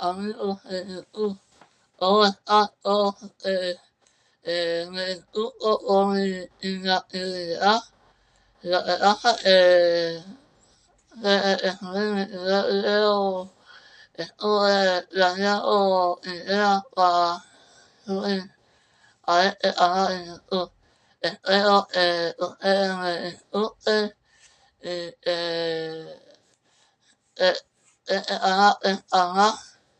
amigo o o me o mi inactividad la raja leo dañado idea para subir a en espero ustedes me disfruten y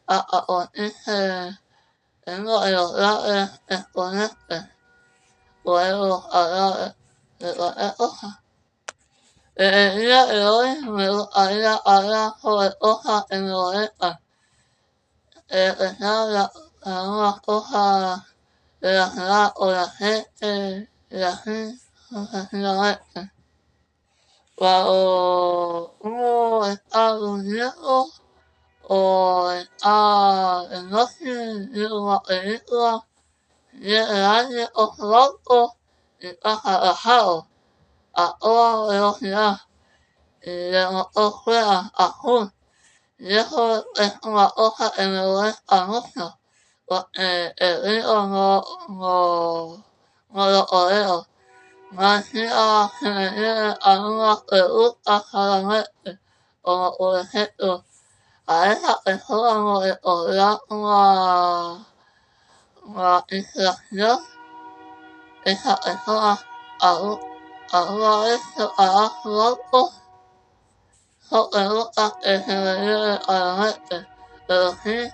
a unirse tengo el lograr exponerte luego hablar de cualquier cosa. En el día de hoy me gustaría hablar sobre cosas tecnológicas, empezar algunas cosas relacionadas con la gente y así sucesivamente. Cuando uno está durmiendo o está de noche viendo una película, viene alguien ortodoxo y pasa relajado a toda velocidad y de motor fuera azul. Y eso es una cosa que me molesta mucho, porque el río no lo tolero. Me decía que me vienen algunas preguntas solamente, como por ejemplo, a esa persona no le podrá una infracción, esa persona alguna vez se hará su auto. Son preguntas que se me vienen a la mente, pero sí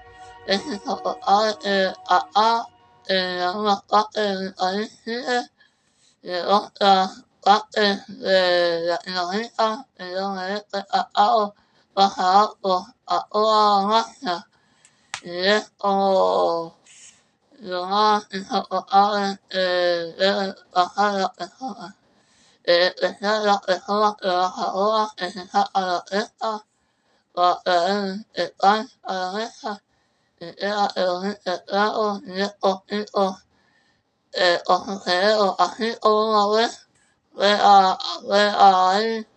es insoportable que acá en algunas partes de mi país sigue y en otras partes de Latinoamérica que yo me he percatado pasa autos a toda marcha y es como lo más insoportable que deben pasar las personas. Especial las personas trabajadoras que se sacan la testa para traer el pan a la mesa y queda el bonito trago y es poquito con su cerebro, así como una vez ve ahí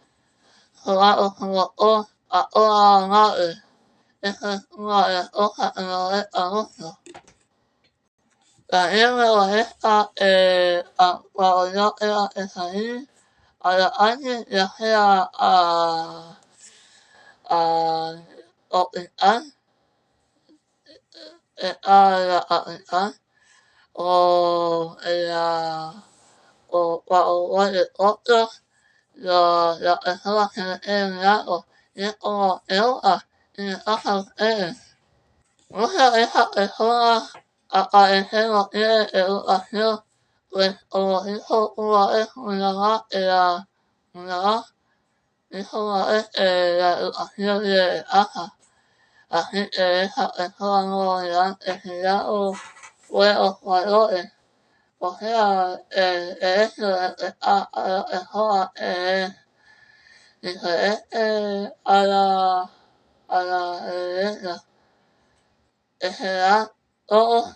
jugando su motor a toda madre. Esa es una de las cosas que me molesta mucho. También me molesta cuando yo tenga que salir a la calle, ya sea a hospital, a la capital, o o cuando voy de otros, las personas que me quieren algo, y es como, y me pasa a ustedes. Muchas de esas personas al parecer no tienen educación, pues como dijo una vez mi mamá, mi mamá dijo una vez que la educación viene de casa. Así que esas personas no dirán enseñado buenos valores. O sea, el hecho de respetar a la persona es diferente a la vivienda. En general, todos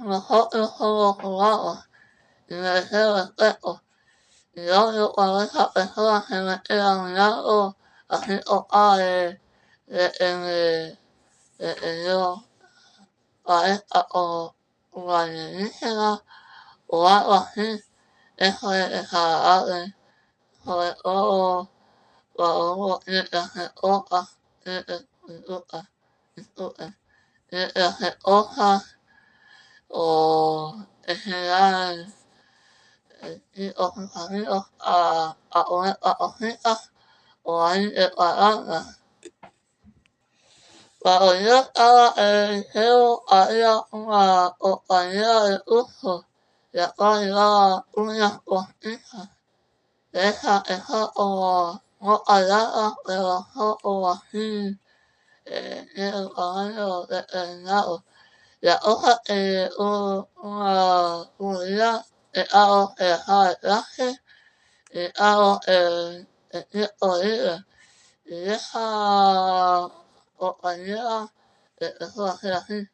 nosotros somos humanos y merecemos respeto. Y odio cuando esas personas se me quedan mirando así como de que yo parezca como un alienígena o algo así. Eso es desagradable, sobre todo cuando uno tiene que hacer cosas, tiene que hacer cosas o en general ir con sus amigos a comer cositas o a ir de parrandas. Cuando yo estaba en el liceo había una compañera de curso la cual llevaba uñas postizas. Esa está como no alarga, pero son como así, tiene un tamaño determinado. La hoja es una unidad de algo que dejaba el traje y algo el tiempo libre. Y esa compañera empezó a hacer así.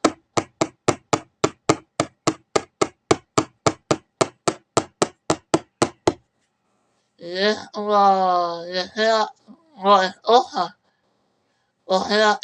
Y es una lesera no es hoja. O sea,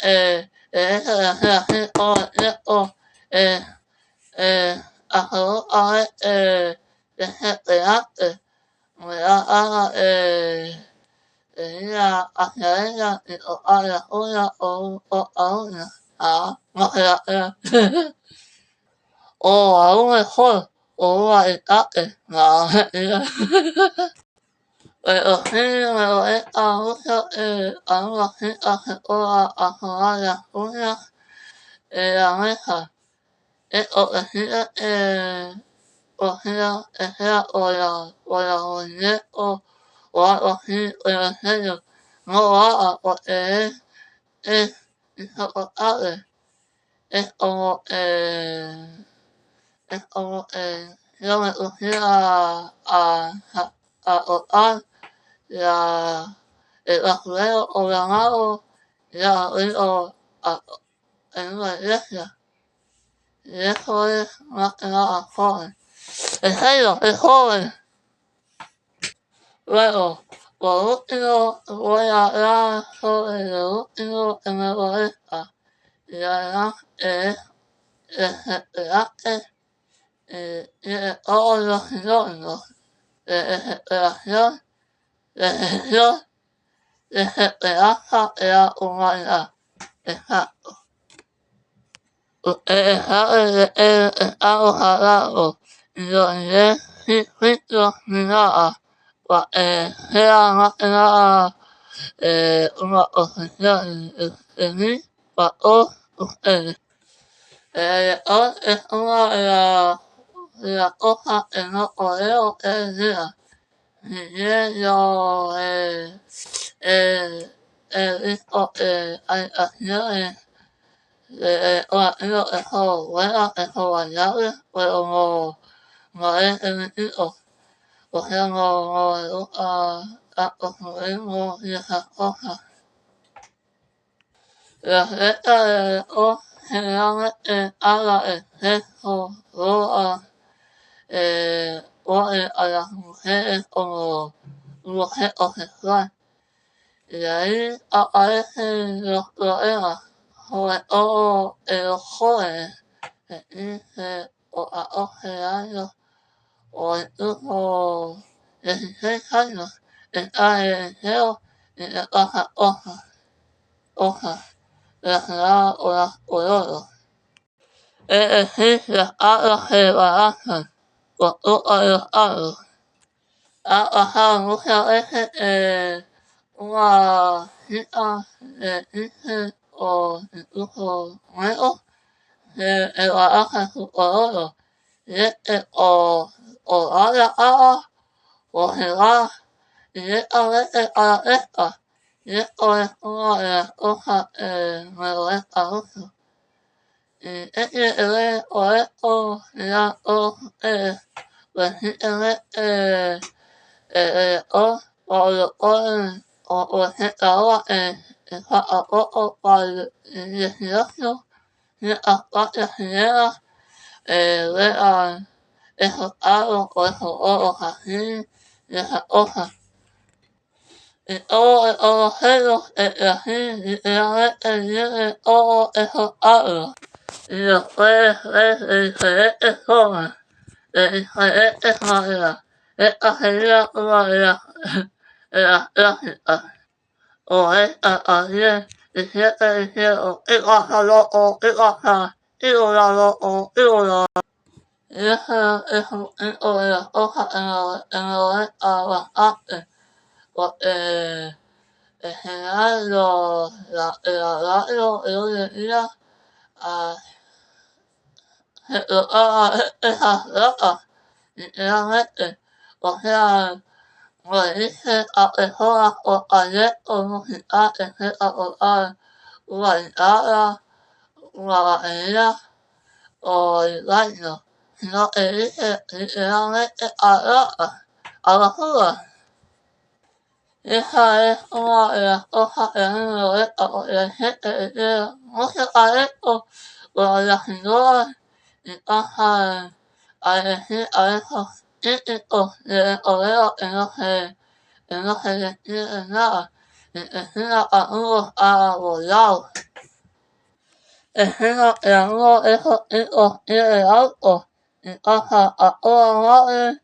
Ejemplo, tengo esos hijos y el auto, en casa a toda madre,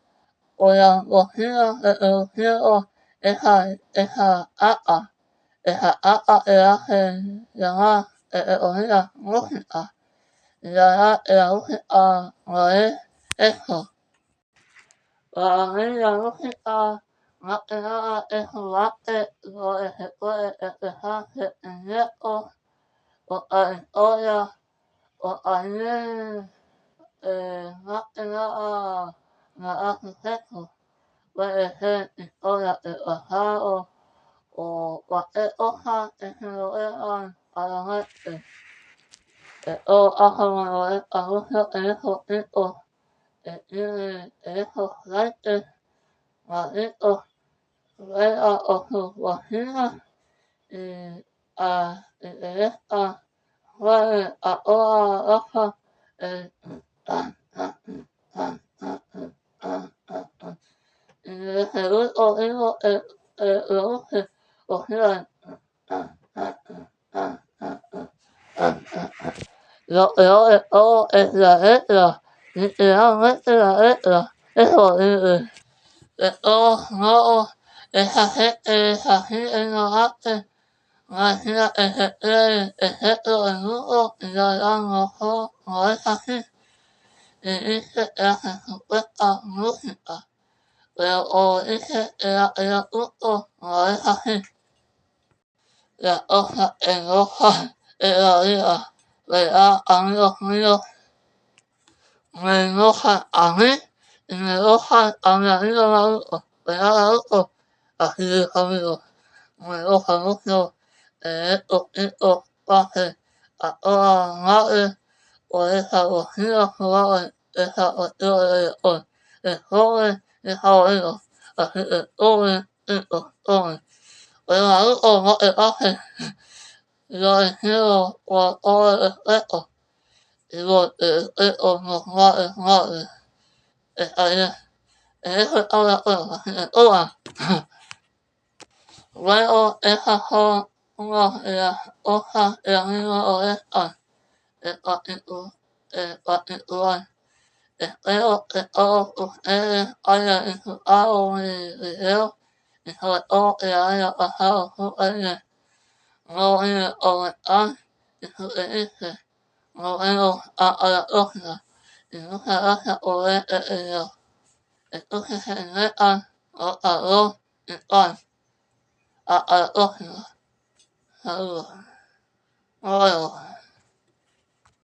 por la cocina de los ciegos, esa apa que hacen llamar oír música, y la música no es eso. Para mí la música, más que nada, es un arte donde se puede expresarse en letras, o en historias, o también más que nada narrar sucesos. Puede ser historias del pasado o cualquier cosa que se lo vean a la mente. Esto hace mover a muchos de esos tipos que tienen esos lentes malditos, vean o sus vecinas y de esta mueve a toda la raza el y de segundo digo produce o sea lo peor de todo es la letra, literalmente la letra es horrible. De todos modos, esa gente ignorante, imagina que se cree el centro del mundo y la gran no es así. Y dice que hace supuesta música, pero como dice el punto, no es así. Las cosas enojan en la vida, ¿verdad, amigos míos? Me enojan a mí y me enojan a mi amigo Naruto, ¿verdad, Naruto? Así es, amigos. Me enoja mucho estos tipos pasen a todas las madres por esa cocina jugada, esa cuestión de reggaetón. Es joven y es abuelo, así que tomen tipos, tomen. Pero Naruto, no te pases, yo decido por todo el respeto, y porque el respeto nos madres, está bien. En eso estamos de acuerdo, así que toman. Luego, esas son unas de las cosas que a mí me molestan en particular. Espero que todos ustedes hayan disfrutado mi video y sobre todo que haya pasado súper bien. No olviden comentar y suscribirse. Nos vemos hasta la próxima. Y muchas gracias por ver el video. Escúchese en metal, otra voz y tal. Hasta la próxima. Saludos. Nos vemos.